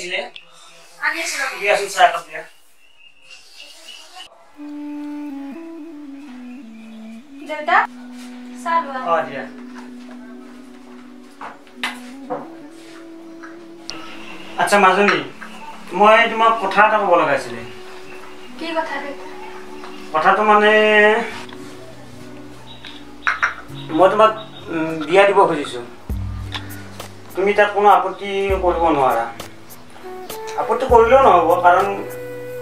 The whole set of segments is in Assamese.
লাগিছিলে আনিছিলো দিয়াচোন চাহ কাপ দিয়া দেউতা চাহ লোৱা দিয়া আচ্ছা মাজনী মই তোমাক কথা এটা ক'ব লগাইছিলে কি কথা দেউতা কথাটো মানে মই তোমাক বিয়া দিব খুজিছোঁ তুমি তাত কোনো আপত্তি কৰিব নোৱাৰা আপত্তি কৰিলেও নহ'ব কাৰণ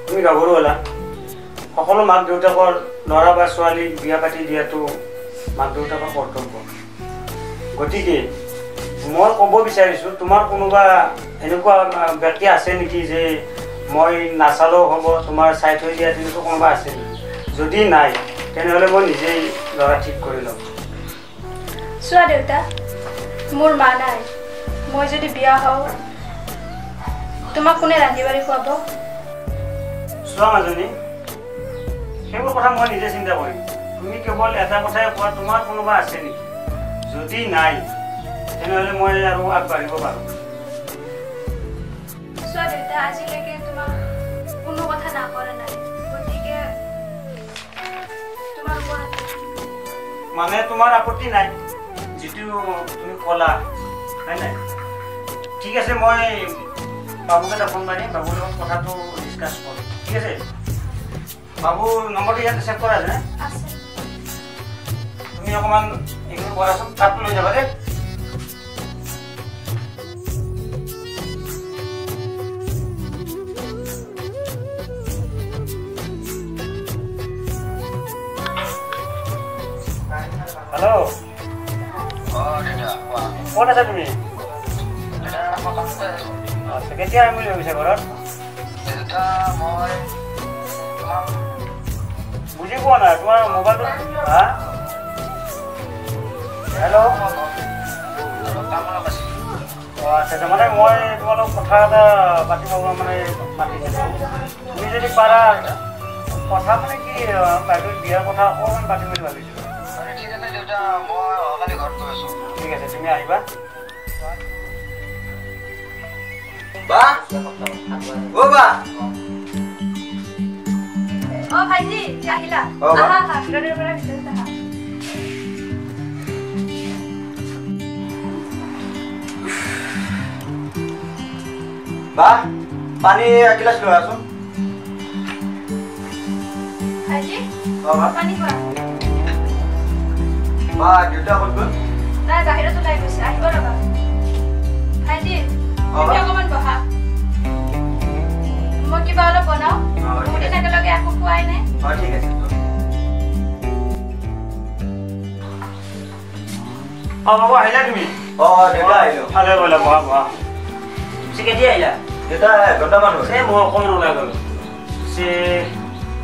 তুমি গাভৰু হ'লা সকলো মাক দেউতাকৰ ল'ৰা বা ছোৱালীক বিয়া পাতি দিয়াটো মাক দেউতাকৰ কৰ্তব্য গতিকে মই ক'ব বিচাৰিছোঁ তোমাৰ কোনোবা এনেকুৱা ব্যক্তি আছে নেকি যে মই নাচালেও হ'ব তোমাৰ চাই থৈ দিয়া তেনেকুৱা কোনোবা আছে নেকি যদি নাই তেনেহ'লে মই নিজেই ল'ৰা ঠিক কৰি ল'ম চোৱা দেউতা মোৰ মা নাই মই যদি বিয়া হওঁ তোমাক কোনে ৰান্ধি বাঢ়ি খুৱাব চোৱা মাজনী সেইবোৰ কথা মই নিজে চিন্তা কৰিম তুমি কেৱল এটা কথাই কোৱা তোমাৰ কোনোবা আছে নেকি যদি নাই তেনেহ'লে মই আৰু আগবাঢ়িব পাৰোঁ চোৱা দেউতা আজিলৈকে তোমাক কোনো কথা নকৰা নাই গতিকে তোমাৰ মানে তোমাৰ আপত্তি নাই যিটো তুমি ক'লা হয় নাই ঠিক আছে মই বাবুক এটা ফোন মাৰি বাবুৰ লগত কথাটো ডিছকাছ কৰোঁ ঠিক আছে বাবুৰ নম্বৰটো ইয়াতে ছেভ কৰা আছে তুমি অকণমান এইখিনি কৰাচোন তাত লৈ যাবা দেই হেল্ল' ক'ত আছা তুমি আচ্ছা কেতিয়া আহিম বুলি ভাবিছা ঘৰত বুজি পোৱা নাই তোমাৰ মোবাইলটো হা হেল্ল' আচ্ছা মানে মই তোমালোক কথা এটা পাতিব মানে মাতিছিলোঁ তুমি যদি পাৰা কথা মানে কি বাইদেউ বিয়াৰ কথা অকণমান পাতিম বুলি ভাবিছিলোঁ ঠিক আছে তুমি আহিবা বা ও বা ও ভাইজি আহিলা আহা আহা ঘৰৰ পৰা ভিতৰত আহা বা পানী এগিলাচ লৈ আছোন ভাইজি বাবা পানী খোৱা বা দেউতা ক'ত গ'ল নাই বাহিৰত ওলাই গৈছে আহিব ৰবা ভাইজি তুমি অকণমান বহা মই কিবা অলপ বনাওঁ বহুত দিন একেলগে একো খোৱাই নাই ঠিক আছে বাবু আহিলা তুমি দেউতা আহিলোঁ ভালে বোলে বহা বহা পিছে কেতিয়া আহিলা দেউতা এঘণ্টামান হ'ল মই অকণমান ওলাই গ'লোঁ পিছে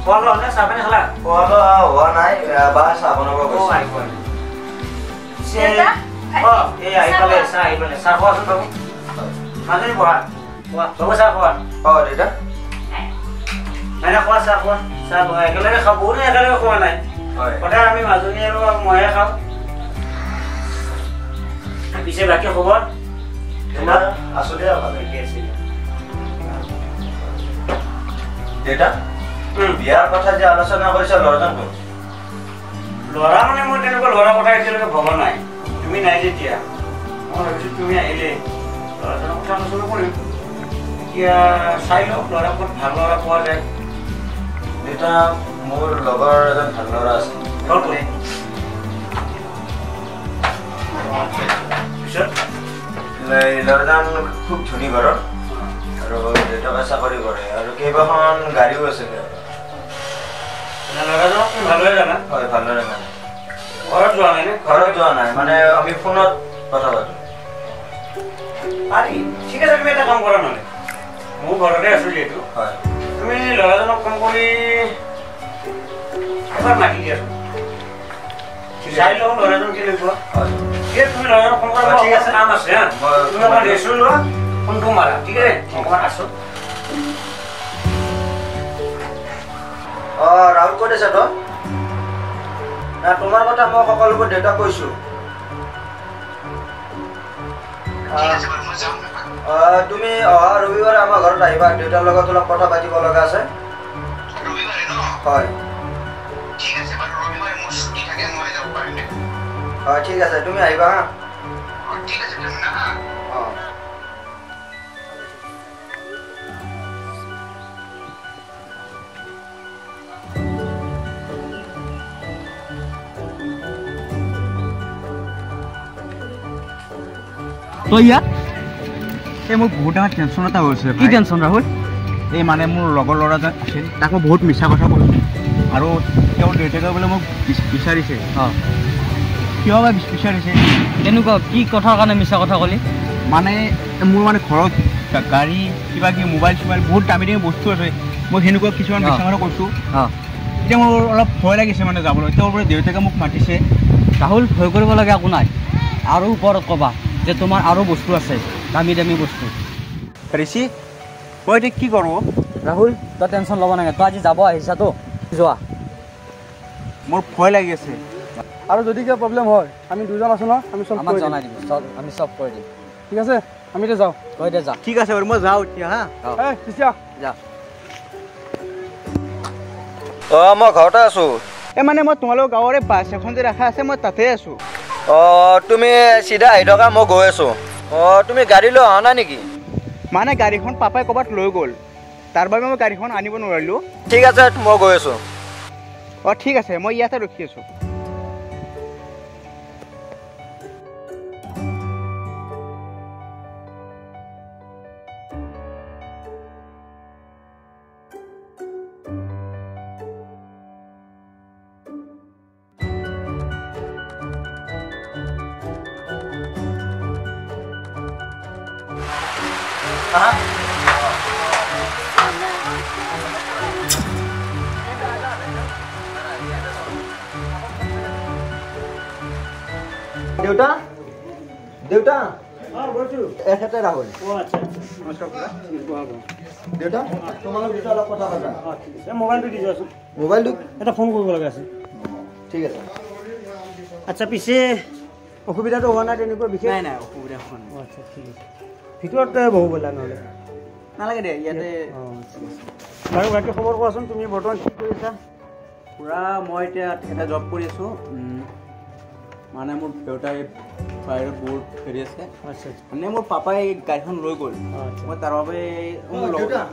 খোৱা লোৱা হ'লে চাহ পানী খালা খোৱা লোৱা হোৱা নাই বা চাহ বনাব গৈছে এই আহি পালে চাহ খোৱাচোন বাবু মাজনী বহা বাবু চাহ খোৱা দেউতা নাই খোৱা চাহ বহা একেলগে খাওঁ বহুত একেলগে খোৱা নাই সদায় আমি মাজনী আৰু ময়ে খাওঁ পিছে বাকী খবৰ আছো দিয়া ভালে দেউতা বিয়াৰ কথা যে আলোচনা কৰিছা ল'ৰাজন কোন ল'ৰা মানে মই তেনেকুৱা ল'ৰা কথা এতিয়ালৈকে ভবা নাই তুমি নাই যেতিয়া মই ভাবিছোঁ তুমি আহিলে ল'ৰাজনৰ কথা আলোচনা কৰিম এতিয়া চাই লওক ল'ৰা ক'ত ভাল ল'ৰা পোৱা যায় দেউতা মোৰ লগৰ এজন ভাল ল'ৰা আছে পিছত ল'ৰাজন খুব ধনী ঘৰৰ আৰু দেউতাকে চাকৰি কৰে আৰু কেইবাখন গাড়ীও আছে ল'ৰাজনক তুমি ভালদৰে জানা হয় ভালদৰে মানে ঘৰত যোৱা নাই নে ঘৰত যোৱা নাই মানে আমি ফোনত কথা পাতো পাৰি ঠিক আছে তুমি এটা কাম কৰা নহ'লে মোৰ ঘৰতে আছোঁ যিহেতু হয় তুমি ল'ৰাজনক ফোন কৰি এবাৰ মাতি দিয়াচোন চাই লওঁ ল'ৰাজন কেনেকুৱা হয় ঠিক আছে তুমি ল'ৰাজনক ফোন কৰা ঠিক আছে কাম আছে হা তুমি অকণমান ৰেষ্ট লোৱা ফোনটো মাৰা ঠিক আছে অকণমান আছোঁ ৰাহুল ক'ত আছে তই না তোমাৰ কথা মই সকলোবোৰ দেউতাক কৈছোঁ তুমি অহা ৰবিবাৰে আমাৰ ঘৰত আহিবা দেউতাৰ লগত অলপ কথা পাতিব লগা আছে হয় হয় ঠিক আছে তুমি আহিবা হা তো ইয়া এই মোৰ বহুত ডাঙৰ টেনশ্যন এটা হৈছে কি টেনশ্যন ৰাহুল এই মানে মোৰ লগৰ ল'ৰাজন আছিল তাক মই বহুত মিছা কথা কৈছোঁ আৰু তেওঁৰ দেউতাকে বোলে মোক বিচাৰিছে কিয় বা বিচাৰিছে তেনেকুৱা কি কথাৰ কাৰণে মিছা কথা ক'লি মানে মোৰ মানে ঘৰত গাড়ী কিবা কিবি মোবাইল চোবাইল বহুত দামী দামী বস্তু আছে মই সেনেকুৱা কিছুমান মিছা কথা কৈছোঁ এতিয়া মোৰ অলপ ভয় লাগিছে মানে যাবলৈ তেওঁৰ বোলে দেউতাকে মোক মাতিছে ৰাহুল ভয় কৰিব লাগে একো নাই আৰু ওপৰত ক'বা যে তোমাৰ আৰু বস্তু আছে দামী দামী বস্তু ঋষি মই এতিয়া কি কৰোঁ ৰাহুল তই টেনশ্যন ল'ব নালাগে তই আজি যাব আহিছাতো যোৱা মোৰ ভয় লাগি আছে আৰু যদি কিবা প্ৰব্লেম হয় আমি দুজন আছোঁ ন আমি চব আমাক জনাই দিব আমি চব কৰি দিম ঠিক আছে আমি এতিয়া যাওঁ তই এতিয়া যা ঠিক আছে বাৰু মই যাওঁ এতিয়া হা যা মই ঘৰতে আছোঁ এই মানে মই তোমালোকৰ গাঁৱৰে বাছ এখন যে ৰাখা আছে মই তাতে আছোঁ তুমি চিধা আহি থকা মই গৈ আছোঁ তুমি গাড়ী লৈ অহা নাই নেকি মানে গাড়ীখন পাপাই ক'ৰবাত লৈ গ'ল তাৰ বাবে মই গাড়ীখন আনিব নোৱাৰিলোঁ ঠিক আছে মই গৈ আছোঁ ঠিক আছে মই ইয়াতে ৰখি আছোঁ দেউতা দেউতা গৈছোঁ এখেতে ৰাহুল আচ্ছা দেউতা তোমালোক দুটা অলপ কথা পাতা ঠিক আছে মোবাইলটো দি যোৱাচোন মোবাইলটো এটা ফোন কৰিব লগা আছে ঠিক আছে আচ্ছা পিছে অসুবিধাটো হোৱা নাই তেনেকুৱা বিশেষ নাই অসুবিধা হোৱা নাই আচ্ছা ঠিক আছে ভিতৰত বহু ব'লা নহ'লে নালাগে দে ইয়াতে বাৰু বাকী খবৰ কোৱাচোন তুমি বৰ্তমান কি কৰিছা পূৰা মই এতিয়া এটা জব কৰি আছোঁ মানে মোৰ দেউতাই বাহিৰত বহুত হেৰি আছে আচ্ছা মানে মোৰ পাপাই গাড়ীখন লৈ গ'ল মই তাৰ বাবে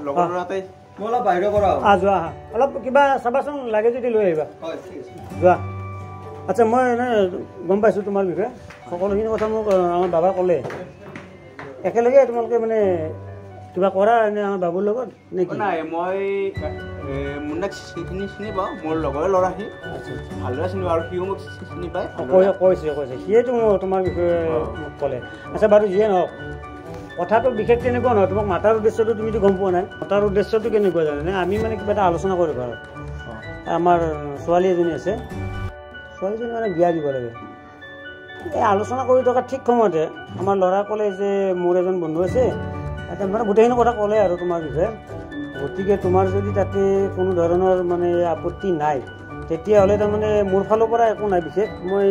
লগৰ ল'ৰাতে মই অলপ বাহিৰৰ পৰা যোৱা অলপ কিবা চাবাচোন লাগে যদি লৈ আহিবা যোৱা আচ্ছা মই এনে গম পাইছোঁ তোমাৰ বিষয়ে সকলোখিনি কথা মোক আমাৰ বাবাই ক'লে একেলগে তোমালোকে মানে কিবা কৰা এনে আমাৰ বাবুৰ লগত নেকি নাই মই মুন্নাক চিনি পাওঁ মোৰ লগৰে ল'ৰা সি ভালদৰে চিনি পাওঁ আৰু সিও মোক চিনি পায় কৈছে সিয়েতো তোমাৰ বিষয়ে মোক ক'লে আচ্ছা বাৰু যিয়ে নহওক কথাটো বিশেষ তেনেকুৱা নহয় তোমাক মাতাৰ উদ্দেশ্যটো তুমিতো গম পোৱা নাই মাতাৰ উদ্দেশ্যটো কেনেকুৱা জানেনে আমি মানে কিবা এটা আলোচনা কৰিব পাৰোঁ আমাৰ ছোৱালী এজনী আছে ছোৱালীজনী মানে বিয়া দিব লাগে এই আলোচনা কৰি থকা ঠিক সময়তে আমাৰ ল'ৰা ক'লে যে মোৰ এজন বন্ধু আছে এটা মানে গোটেইখিনি কথা ক'লে আৰু তোমাৰ বিষয়ে গতিকে তোমাৰ যদি তাতে কোনো ধৰণৰ মানে আপত্তি নাই তেতিয়াহ'লে তাৰমানে মোৰ ফালৰ পৰা একো নাই বিশেষ মই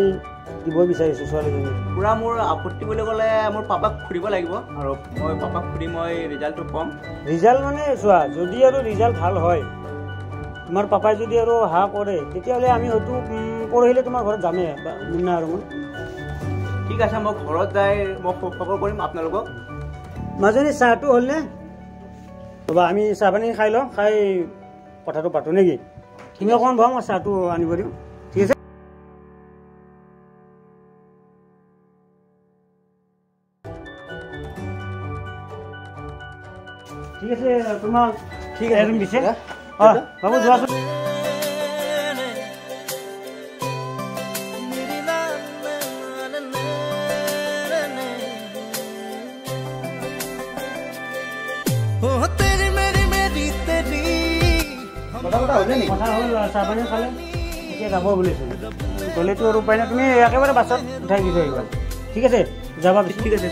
দিব বিচাৰিছোঁ ছোৱালীজনী পূৰা মোৰ আপত্তি বুলি ক'লে মোৰ পাপাক সুধিব লাগিব আৰু মই পাপাক সুধি মই ৰিজাল্টটো ক'ম ৰিজাল্ট মানে চোৱা যদি আৰু ৰিজাল্ট ভাল হয় তোমাৰ পাপাই যদি আৰু হা কৰে তেতিয়াহ'লে আমি হয়তো পৰহিলে তোমাৰ ঘৰত যামেই মুন্না আৰু মই ঠিক আছে মই ঘৰত যাই মই খবৰ কৰিম আপোনালোকক মাজনী চাহটো হ'লনে ৰ'বা আমি চাহ পানী খাই লওঁ খাই কথাটো পাতোঁ নেকি তুমি অকণমান ভৰা মই চাহটো আনিব দিওঁ ঠিক আছে ঠিক আছে তোমাক ঠিক আছে তুমি দিছে বাবু যোৱাচোন কথা হ'ল চাহ পানী খালে এতিয়া যাব বুলিছোঁ গ'লেতো আৰু উপায় নাই তুমি একেবাৰে বাছত উঠাই দি থৈ আহিবা ঠিক আছে যাবা ঠিক আছে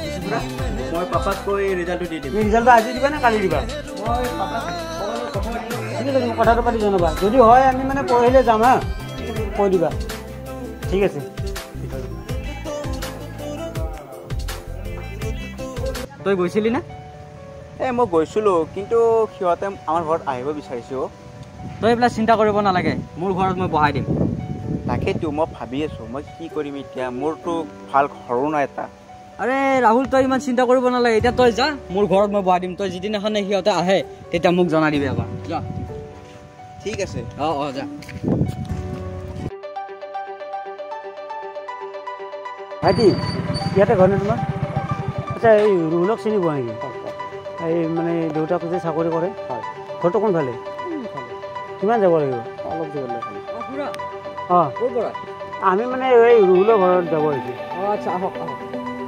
মই পাপাক কৈ ৰিজাল্টটো দি দিম তুমি ৰিজাল্টটো আজি দিবা নে কালি দিবা মই পাপাক ঠিক আছে তুমি কথাটো পাতি জনাবা যদি হয় আমি মানে পৰহিলৈ যাম হা কৈ দিবা ঠিক আছে তই গৈছিলি না এই মই গৈছিলোঁ কিন্তু সিহঁতে আমাৰ ঘৰত আহিব বিচাৰিছে অ' তই এইবিলাক চিন্তা কৰিব নালাগে মোৰ ঘৰত মই বহাই দিম তাকেতো মই ভাবি আছোঁ মই কি কৰিম এতিয়া মোৰতো ভাল ঘৰো নাই এটা আৰে ৰাহুল তই ইমান চিন্তা কৰিব নালাগে এতিয়া তই যা মোৰ ঘৰত মই বহাই দিম তই যিদিনাখনে সিহঁতে আহে তেতিয়া মোক জনাই দিবি এবাৰ যা ঠিক আছে যা ভাইটি ইয়াতে ঘৰ নে তোমাৰ আচ্ছা এই ৰুহুলক চিনি পোৱা নেকি এই মানে দেউতাক যে চাকৰি কৰে ঘৰটো কোনফালে কিমান যাব লাগিব অলপ দূৰলৈ অঁ আমি মানে এই ৰুহুলৰ ঘৰত যাব আহিছোঁ আচ্ছা আহক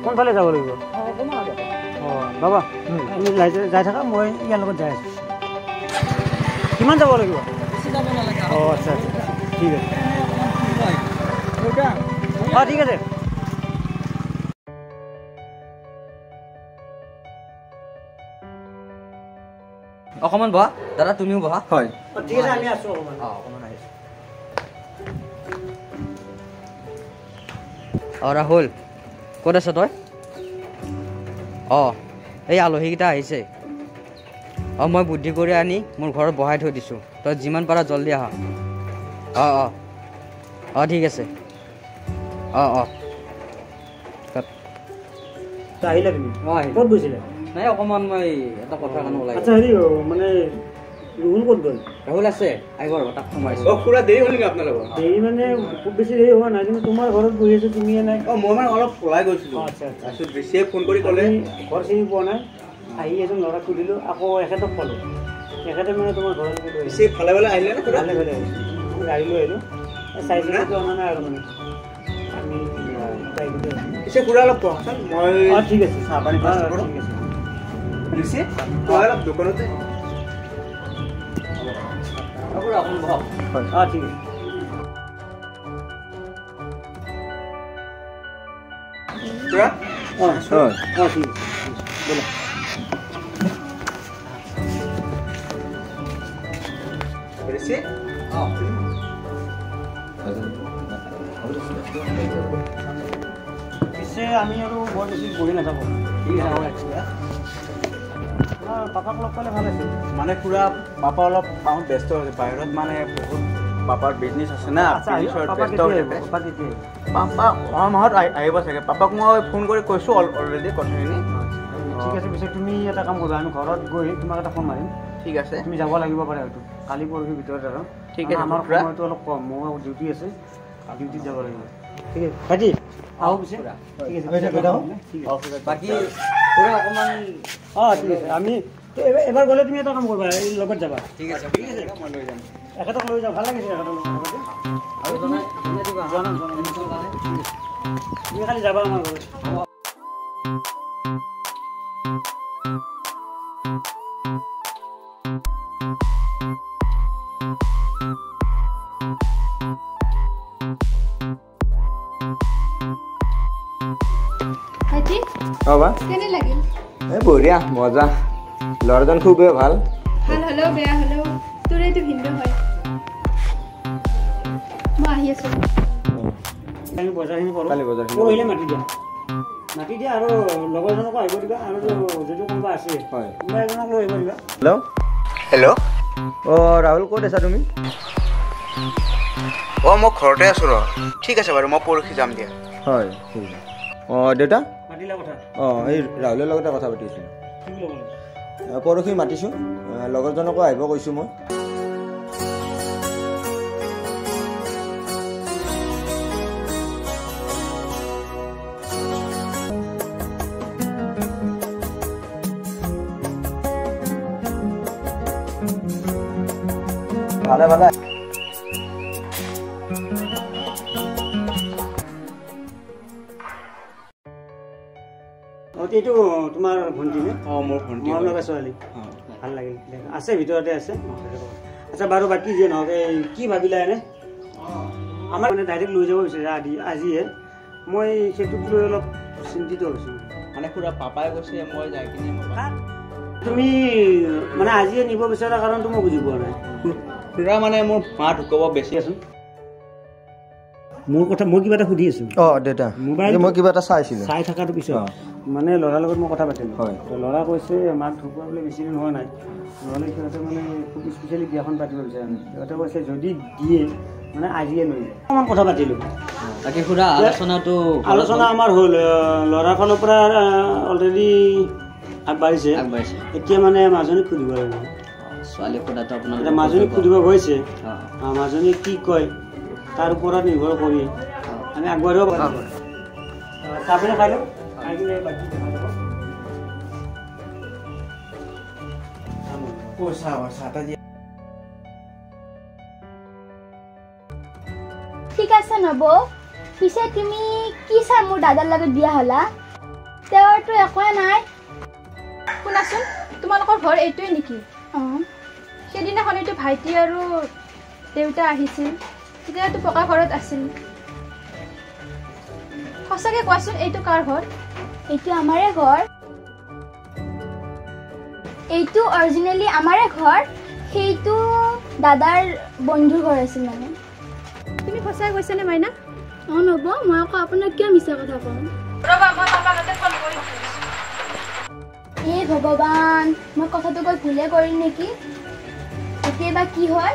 কোনফালে যাব লাগিব অঁ বাবা তুমি যাই থাকা মই ইয়াৰ লগত যাই আছোঁ কিমান যাব লাগিব অঁ আচ্ছা ঠিক আছে অঁ ঠিক আছে অকণমান বহা দাদা তুমিও বহা হয় ঠিক আছে আমি আছোঁ অকণমান অকণমান আহিছোঁ ৰাহুল ক'ত আছ তই এই আলহীকেইটা আহিছে মই বুদ্ধি কৰি আনি মোৰ ঘৰত বহাই থৈ দিছোঁ তই যিমান পাৰা জল্দি আহা ঠিক আছে আহিলে তুমি ক'ত গৈছিলে নাই অকণমান মই এটা কথাৰ কাৰণে ওলাই আচ্ছা হেৰি মানে ৰুহুল ক'ত গ'ল ৰাহুল আছে আহিব ৰ'ব তাক সোমাইছোঁ খুৰা দেৰি হ'ল নেকি আপোনালোকৰ দেৰি মানে খুব বেছি দেৰি হোৱা নাই কিন্তু তোমাৰ ঘৰত বহি আছোঁ তুমি নাই মই মানে অলপ ওলাই গৈছিলোঁ আচ্ছা আচ্ছা তাৰপিছত বেছিয়ে ফোন কৰি ক'লে ঘৰ চিনি পোৱা নাই আহি এজন ল'ৰাক সুধিলোঁ আকৌ এখেতক পালোঁ এখেতে মানে তোমাৰ ঘৰত বেছি ভালে ভালে আহিলে নে খুৰা ভালে ভালে আহিছোঁ গাড়ী লৈ আহিলোঁ চাইকেলটো অনা নাই আৰু মানে আমি পিছে খুৰা অলপ কওকচোন মই ঠিক আছে চাহ পানী ঠিক আছে বেছি তই অলপ দোকানতে আপুনি বহক ঠিক আছে খুৰা ঠিক আছে ব'লা বেছি পিছে আমি আৰু বৰ বেছি বহি নাথাকোঁ পাপাক লগ পালে ভাল আছিল মানে খুৰা পাপা অলপ কামত ব্যস্ত হৈছে বাহিৰত মানে বহুত পাপাৰ বিজনেছ আছে না ব্যস্ত হৈ থাকে পাপা অহা মাহত আহিব চাগে পাপাক মই ফোন কৰি কৈছোঁ অলৰেডি কথাখিনি ঠিক আছে পিছে তুমি এটা কাম কৰিবা আমি ঘৰত গৈ তোমাক এটা ফোন মাৰিম ঠিক আছে তুমি যাব লাগিব পাৰে হয়তো কালি পৰহিৰ ভিতৰত আৰু ঠিক আছে আমাৰ সময়টো অলপ কম মোৰ ডিউটি আছে ডিউটিত যাব লাগিব ঠিক আছে ভাইটি আহোঁ পিছে ঠিক আছে বাকী খুৰা অকণমান ঠিক আছে আমি এবাৰ গ'লে তুমি এটা কাম কৰিবা এই লগত যাবা ঠিক আছে মই লৈ যাম এখেতক লৈ যাওঁ ভাল লাগিছে এখেতক আৰু জনাই দিবা তুমি খালি যাবা আমাৰ ঘৰত ভাইটি বা কেনে লাগিল এই বঢ়িয়া মজা ল'ৰাজন খুবেই ভাল ভাল হ'লেও বেয়া হ'লেও তোৰ এইটো ভিন্ন হয় মই আহি আছোঁ আমি বজাৰখিনি কৰোঁ কালি বজাৰখিনি পৰহিলে মাতি দিয়া আৰু লগৰজনকো আহিব দিবা আৰু যদি কোনোবা আছে হয় কোনোবা এজনক লৈ আহিব দিবা হেল্ল' ৰাহুল ক'ত আছা তুমি মই ঘৰতে আছোঁ ঠিক আছে বাৰু মই পৰহি যাম দিয়া হয় ঠিক আছে দেউতা মাতিলা কথা এই ৰাহুলৰ লগতে কথা পাতিছিলোঁ কি ল'ব পৰহি মাতিছোঁ লগৰজনকো আহিব কৈছোঁ মই ভালে ভালে এইটো তোমাৰ ভণ্টি নে মোৰ ভণ্টি মোৰ লগা ছোৱালী ভাল লাগিল আছে ভিতৰতে আছে আচ্ছা বাৰু বাকী যে নহওক এই কি ভাবিলা এনে আমাৰ মানে ডাইৰেক্ট লৈ যাব বিচাৰিছে আজিয়ে মই সেইটোক লৈ অলপ চিন্তিত হৈছোঁ মানে খুৰা পাপাই কৈছে মই যাই কিনে তুমি মানে আজিয়ে নিব বিচৰা কাৰণটো মই বুজি পোৱা নাই খুৰা মানে মোৰ মা ঢুকাব বেছি আছোন মোৰ কথা মই কিবা এটা সুধি আছোঁ দেউতা মোবাইল মই কিবা এটা চাইছিলোঁ চাই থকাৰ পিছত মানে ল'ৰাৰ লগত মই কথা পাতিলোঁ হয় তো ল'ৰা কৈছে মাক ঢুকোৱা বোলে বেছি দিন হোৱা নাই নহ'লে সিহঁতে মানে খুব স্পেচিয়েলি বিয়াখন পাতিব বিচাৰে সিহঁতে কৈছে যদি দিয়ে মানে আজিয়ে লৈ যায় অকণমান কথা পাতিলোঁ তাকে খুৰা আলোচনা আমাৰ হ'ল ল'ৰাৰ ফালৰ পৰা অলৰেডি আগবাঢ়িছে এতিয়া মানে মাজনীক সুধিব লাগিব ছোৱালী খুৰাটো আপোনাৰ এতিয়া মাজনীক সুধিব গৈছে মাজনীয়ে কি কয় তাৰ ওপৰত নিৰ্ভৰ কৰি আমি আগবাঢ়িব পাৰিম চাহপানী খাই লওঁ খাই কিনে বাকী ঠিক আছে নব পিছে তুমি কি চাই মোৰ দাদাৰ লগত বিয়া হলা তেওঁৰতো একোৱে নাই শুনাচোন তোমালোকৰ ঘৰ এইটোৱে নেকি সেইদিনাখন এইটো ভাইটি আৰু দেউতা আহিছিল তেতিয়াতো পকা ঘৰত আছিল সঁচাকে কোৱাচোন এইটো কাৰ ঘৰ এইটো আমাৰে ঘৰ এইটো অৰিজিনেলি আমাৰে ঘৰ সেইটো দাদাৰ বন্ধুৰ ঘৰ আছিল মানে তুমি সঁচাই কৈছানে মাইনা নব মই আকৌ আপোনাক কিয় মিছা কথা কম ৰবা মই পাপাহঁতে ফোন কৰি হে ভগৱান মই কথাটো কৈ ভুলে কৰিম নেকি কেতিয়াবা কি হয়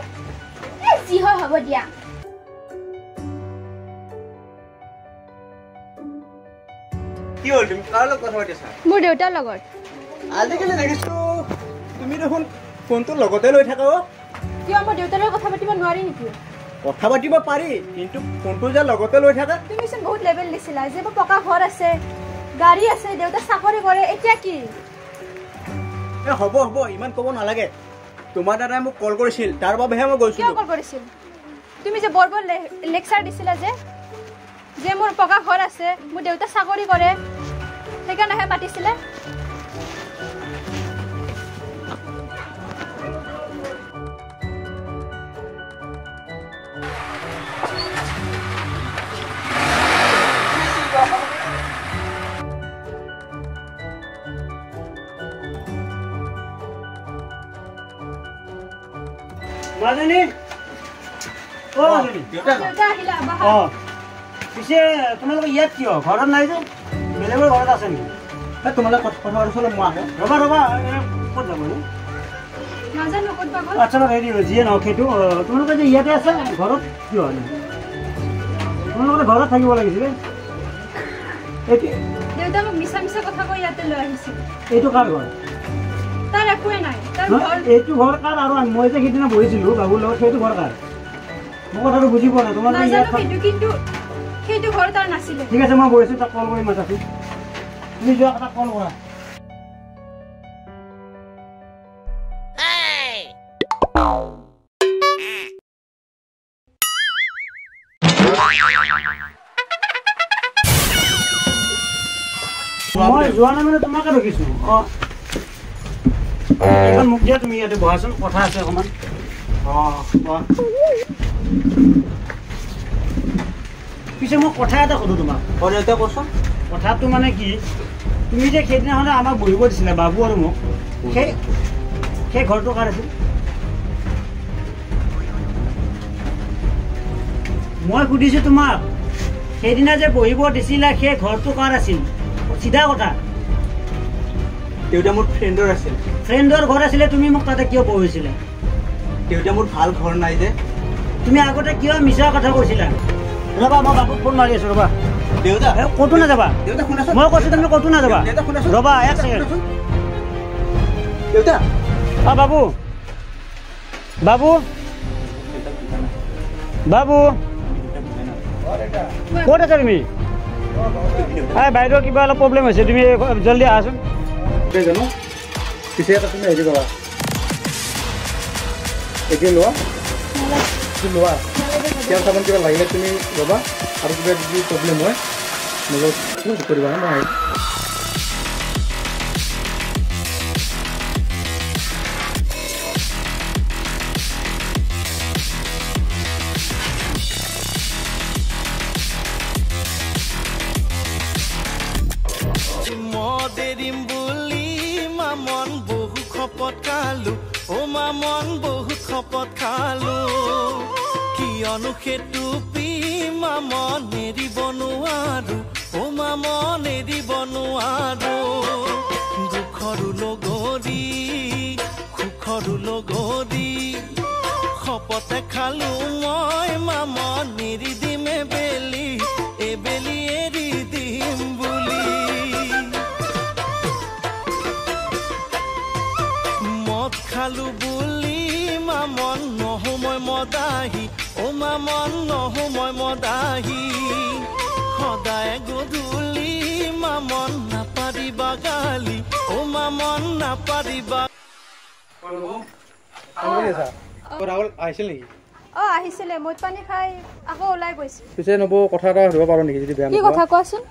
যি হয় হ'ব দিয়া কি হ'ল তুমি কাৰ লগত কথা পাতিছা মোৰ দেউতাৰ লগত আজিকালি দেখিছোঁ তুমি দেখোন ফোনটো লগতে লৈ থাকা কিয় মই দেউতাৰ লগত কথা পাতিব নোৱাৰি নেকি কথা পাতিব পাৰি কিন্তু ফোনটো যে লগতে লৈ থাকা তুমিচোন বহুত লেভেল দিছিলা যে মোৰ পকা ঘৰ আছে গাড়ী আছে দেউতা চাকৰি কৰে এতিয়া কি হ'ব ইমান ক'ব নালাগে তোমাৰ দাদাই মোক কল কৰিছিল তাৰ বাবেহে মই গৈছিলোঁ কিয় কল কৰিছিল তুমি যে বৰ লেকচাৰ দিছিলা যে মোৰ পকা ঘৰ আছে মোৰ দেউতা চাকৰি কৰে সেইকাৰণেহে মাতিছিলে মাজনী দেউতা আহিলা বাহা পিছে তোমালোকে ইয়াত কিয় ঘৰত নাই যে বেলেগৰ ঘৰত আছে নেকি তোমালোকে কথা পাতিবলৈ মই আহোঁ ৰবা ক'ত যাব নাজানো ক'ত বা গ'ল আচ্ছা হেৰি যিয়ে নহওক সেইটো তোমালোকে যে ইয়াতে আছে ঘৰত কিয় তোমালোকে ঘৰত থাকিব লাগিছিলে দেউতা মোক মিছা মিছা কথা কৈ ইয়াতে লৈ আহিছিল এইটো কাৰ ঘৰ তাৰ একোৱে নাই তাৰ ঘৰ এইটো ঘৰ কাৰ আৰু মই যে সেইদিনা বহিছিলোঁ বাবুৰ লগত সেইটো ঘৰ কাৰ মই কথাটো বুজি পোৱা নাই তোমালোকে নাজানো সেইটো কিন্তু সেইটো ঘৰ তাৰ নাছিলে ঠিক আছে মই বহিছোঁ তাক কল কৰি মাতাছো তুমি যোৱা কথা কল কৰা মই যোৱা নাই মানে তোমাকে ৰখিছো এখন মোক দিয়া তুমি ইয়াতে বহাচোন কথা আছে অকণমান পিছে মই কথা এটা সোধো তোমাক এতিয়া কোৱাচোন কথাটো মানে কি তুমি যে সেইদিনাখনে আমাক বহিব দিছিলা বাবু আৰু মোক সেই ঘৰটো কাৰ আছিল মই সুধিছোঁ তোমাক সেইদিনা যে বহিব দিছিলা সেই ঘৰটো কাৰ আছিল চিধা কথা দেউতা মোৰ ফ্ৰেণ্ডৰ আছিল ফ্ৰেণ্ডৰ ঘৰ আছিলে তুমি মোক তাতে কিয় বহিছিলা দেউতা মোৰ ভাল ঘৰ নাই যে তুমি আগতে কিয় মিছা কথা কৈছিলা ৰবা মই বাবুক ফোন মাৰি আছোঁ ৰবা দেউতা ক'তো নাযাবা দেউতা শুনাচোন মই কৈছোঁ তুমি ক'তো নাযাবা দেউতা শুনাচোন ৰবা এক ছেকেণ্ড দেউতা বাবু বাবু বাবু ক'ত আছা তুমি বাইদেউৰ কিবা অলপ প্ৰব্লেম হৈছে তুমি জলদি আহাচোন জানো পিছে এটা তুমি হেৰি কৰা এতিয়া লোৱা লোৱা তেল চাবোন কিবা লাগিলে তুমি ল'বা আৰু কিবা যদি প্ৰব্লেম হয় মোৰ লগত কৰিবা ন মই দেৰিম বুলি মামন বহু খপত খালো মামন বহুত খপত খালো কিয়নো সেইটো পিমা মন এৰিব নোৱাৰো ও মা মন এৰিব নোৱাৰো দুখৰো লগৰী সুখৰো লগৰী খপতে খালো মই মা মন এৰি দিম এবেলি এৰি দিম বুলি মদ খালো বুলি মা মন নহো মই মদাহি ও মা মন নহো মই মদাহি সদায় গধূলি মা মন নাপাৰিবা গালি ও মা মন নাপাৰিবা ৰাহুল আহিছিল নেকি আহিছিলে মদ পানী খাই আকৌ ওলাই গৈছে পিছে নব কথা এটা সুধিব পাৰো নেকি যদি বেয়া কি কথা কোৱাচোন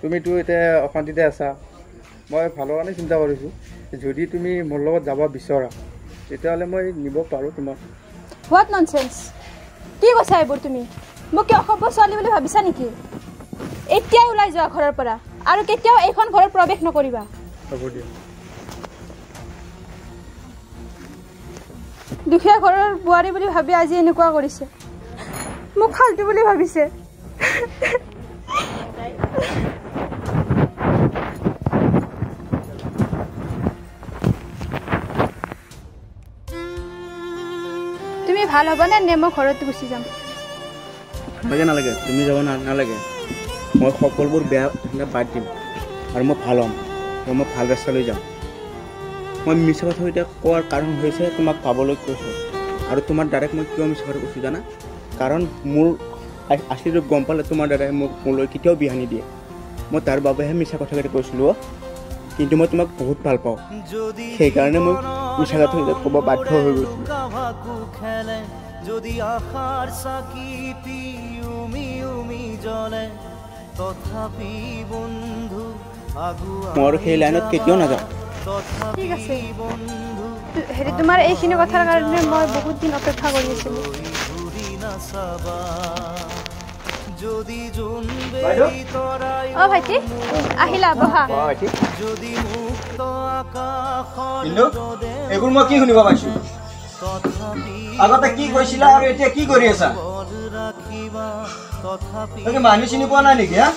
তুমিতো এতিয়া অশান্তিতে আছা মই ভালৰ কাৰণে চিন্তা কৰিছোঁ যদি তুমি মোৰ লগত যাব বিচৰা তেতিয়াহ'লে মই নিব পাৰোঁ তোমাক হোৱাট ননচেন্স কি কৈছা এইবোৰ তুমি মোক কি অসভ্য ছোৱালী বুলি ভাবিছা নেকি এতিয়াই ওলাই যোৱা ঘৰৰ পৰা আৰু কেতিয়াও এইখন ঘৰত প্ৰৱেশ নকৰিবা হ'ব দিয়া দুখীয়া ঘৰৰ বোৱাৰী বুলি ভাবি আজি এনেকুৱা কৰিছে মোক ফাল্টু বুলি ভাবিছে তুমি ভাল হ'বনে নে মই ঘৰত গুচি যাম নালাগে নালাগে তুমি যাব নালাগে মই সকলোবোৰ বেয়া বাদ দিম আৰু মই ভাল হ'ম আৰু মই ভাল ৰাস্তালৈ যাম মই মিছা কথা এতিয়া কোৱাৰ কাৰণ হৈছে তোমাক পাবলৈ কৈছোঁ আৰু তোমাৰ ডাইৰেক্ট মই কিয় মিছা কথা কৈছোঁ জানা কাৰণ মোৰ আছিলো গম পালে তোমাৰ দাদাই মোক মোলৈ কেতিয়াও বিয়া নিদিয়ে মই তাৰ বাবেহে মিছা কথাকেইটা কৈছিলোঁ কিন্তু মই তোমাক বহুত ভাল পাওঁ সেইকাৰণে মই মিছা কথা ক'ব বাধ্য হৈ গৈছোঁ যদি আশাৰ চাকিটি উমি উমি জ্বলে তথাপি বন্ধু মই সেই লাইনত কেতিয়াও নাযাওঁ ঠিক আছে হেৰি তোমাৰ এইখিনি কথাৰ কাৰণে মই বহুত দিন অপেক্ষা কৰি আছিলোঁ ভাইটি আহিলা বহা এইবোৰ মই কি শুনিব পাইছোঁ আগতে কি কৈছিলা আৰু এতিয়া কি কৰি আছা মানুহ চিনি পোৱা নাই নেকি হা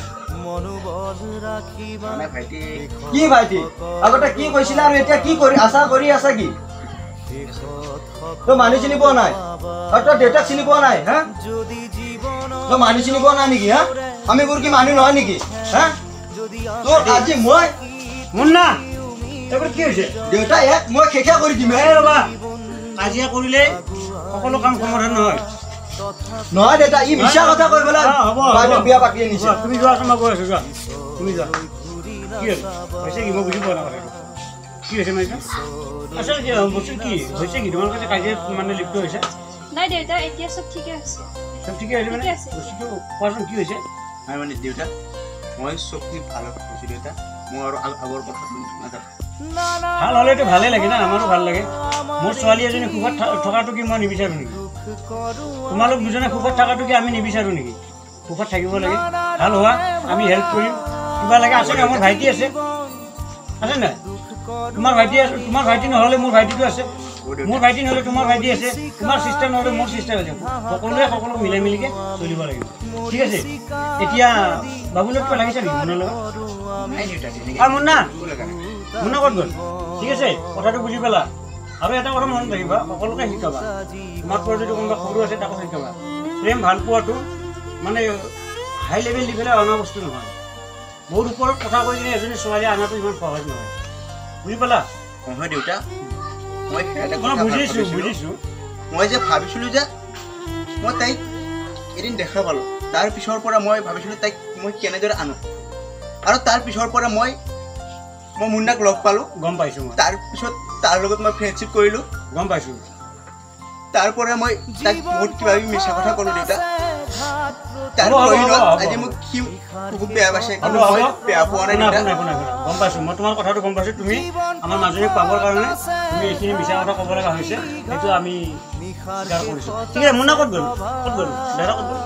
কি ভাইটি আগতে কি কৈছিলা আৰু এতিয়া কি কৰি আছা কি তই মানুহ চিনি পোৱা নাই আৰু তই দেউতাক চিনি পোৱা নাই হা তই মানুহ চিনি পোৱা নাই নেকি হা আমিবোৰ কি মানুহ নহয় নেকি হা তোৰ আজি মই মুন্না এইবোৰ কি হৈছে দেউতা ইয়াক মই খেখা কৰি দিম ৰ'বা কাজিয়া কৰিলে সকলো কাম সমাধান নহয় নহয় দেউতা ই মিছা কথা কৈ পেলাই বিয়া পাতি আনিছে তুমি যোৱাচোন মই গৈ আছো যোৱা তুমি যোৱা কি হৈছে কি মই বুজি পোৱা নাই কি হৈছে মানে আচল কি বস্তু কি হৈছে কি তোমাৰ কাছে কাজিয়া মানে লিপ্ত হৈছে নাই দেউতা এতিয়া চব ঠিকে আছে চব ঠিকে আছে মানে বস্তুটো কোৱাচোন কি হৈছে নাই মানে দেউতা মই চকী ভাল কৈছোঁ দেউতা মই আৰু আগৰ কথা নাজানো ভাল হ'লেতো ভালেই লাগে না আমাৰো ভাল লাগে মোৰ ছোৱালী এজনী সুখত থকাটো কি মই নিবিচাৰোঁ নেকি তোমালোক দুজনে সুখত থকাটো কি আমি নিবিচাৰোঁ নেকি সুখত থাকিব লাগে ভাল হোৱা আমি হেল্প কৰিম কিবা লাগে আছে নাই মোৰ ভাইটি আছে নাই তোমাৰ ভাইটি নহ'লে মোৰ ভাইটিটো আছে মোৰ ভাইটি নহ'লে তোমাৰ ভাইটি আছে তোমাৰ চিষ্টাৰ নহ'লে মোৰ চিষ্টাৰ আছে সকলোৱে সকলো মিলাই মিলিকে চলিব লাগিব ঠিক আছে এতিয়া বাবুলত কিবা লাগিছে নেকি মুন্নাৰ লগত মুন্না ক'ত গ'ল ঠিক আছে কথাটো বুজি পেলা আৰু এটা কথা মনত ৰাখিবা সকলোকে শিকাবা তোমাৰ পৰা যদি কোনোবা সৰু আছে তাকো শিকাবা প্ৰেম ভাল পোৱাটো মানে হাই লেভেল দি পেলাই অনা বস্তু নহয় বহুত ওপৰত কথা কৈ কিনে এজনী ছোৱালী অনাটো ইমান সহজ নহয় বুজি পালা নহয় দেউতা মই বুজিছোঁ মই যে ভাবিছিলোঁ যে মই তাইক এদিন দেখা পালোঁ তাৰ পিছৰ পৰা মই ভাবিছিলোঁ তাইক মই কেনেদৰে আনো আৰু তাৰ পিছৰ পৰা মই মুন্নাক লগ পালোঁ গম পাইছোঁ মই তাৰপিছত তাৰ লগত মই ফ্ৰেণ্ডশ্বিপ কৰিলোঁ গম পাইছোঁ তাৰপৰা মই তাইক বহুত কিবা মিছা কথা ক'লোঁ দেউতা আজি মোক সি খুব বেয়া পাইছে বেয়া পোৱা নাই গম পাইছোঁ মই তোমাৰ কথাটো গম পাইছোঁ তুমি আমাৰ মাজুলীক পাবৰ কাৰণে তুমি এইখিনি মিছা কথা ক'ব লগা হৈছে সেইটো আমি স্বীকাৰ কৰিছোঁ ঠিক আছে মুন্না ক'ত গ'ল দাদা ক'ত গ'ল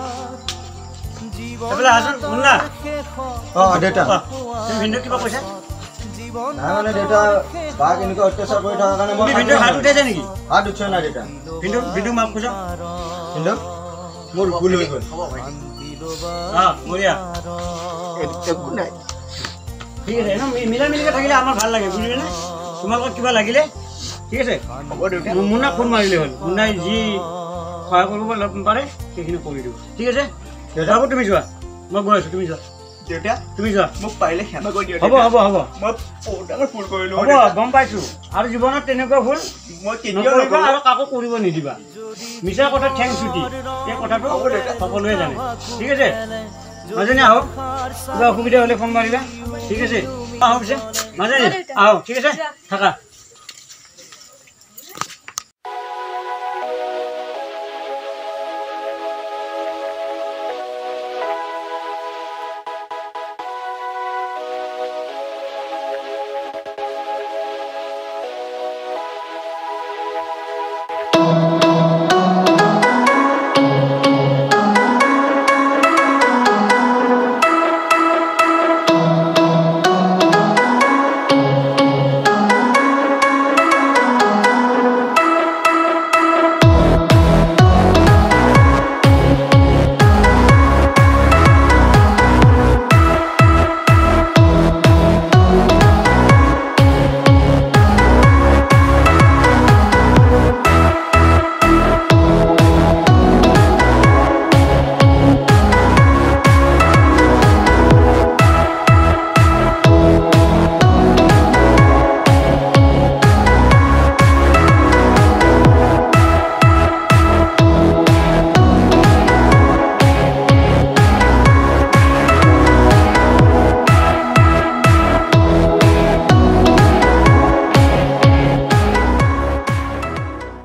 এইফালে আছোন মুন্না দেউতা তুমি ভিনদেউক কিবা কৈছা নাই মানে দেউতা বাক এনেকুৱা অত্যাচাৰ কৰি থকাৰ কাৰণে মই ভিনদেউক হাত উঠাইছা নেকি হাত উঠোৱা নাই দেউতা ভিনদেউক মাফ কৈছা কিন্তু মোৰ ভুল হৈ গ'ল বঢ়িয়া একো নাই ঠিক আছে মিলা মিলিকে থাকিলে আমাৰ ভাল লাগে বুজিলে নে তোমালোকৰ কিবা লাগিলে ঠিক আছে হ'ব দেউতা মুন্নাক ফোন মাৰিলে হ'ল মুন্নাই যি সহায় কৰিব পাৰে সেইখিনি কৰি দিব ঠিক আছে দেউতাকো তুমি যোৱা মই গৈ আছোঁ তুমি যোৱা দেউতা তুমি যোৱা মোক পাৰিলে ক্ষমা কৰি দিয়ক হ'ব হ'ব হ'ব মই বহুত ডাঙৰ ভুল কৰিলোঁ হ'ব গম পাইছোঁ আৰু জীৱনত তেনেকুৱা ভুল মই কেতিয়াও নকৰিবা নকৰোঁ আৰু কাকো কৰিব নিদিবা মিছা কথা ঠেং চুটি এই কথাটো সকলোৱে জানে ঠিক আছে মাজনী আহক কিবা অসুবিধা হ'লে ফোন মাৰিবা ঠিক আছে আহক পিছে মাজনী আহক ঠিক আছে থাকা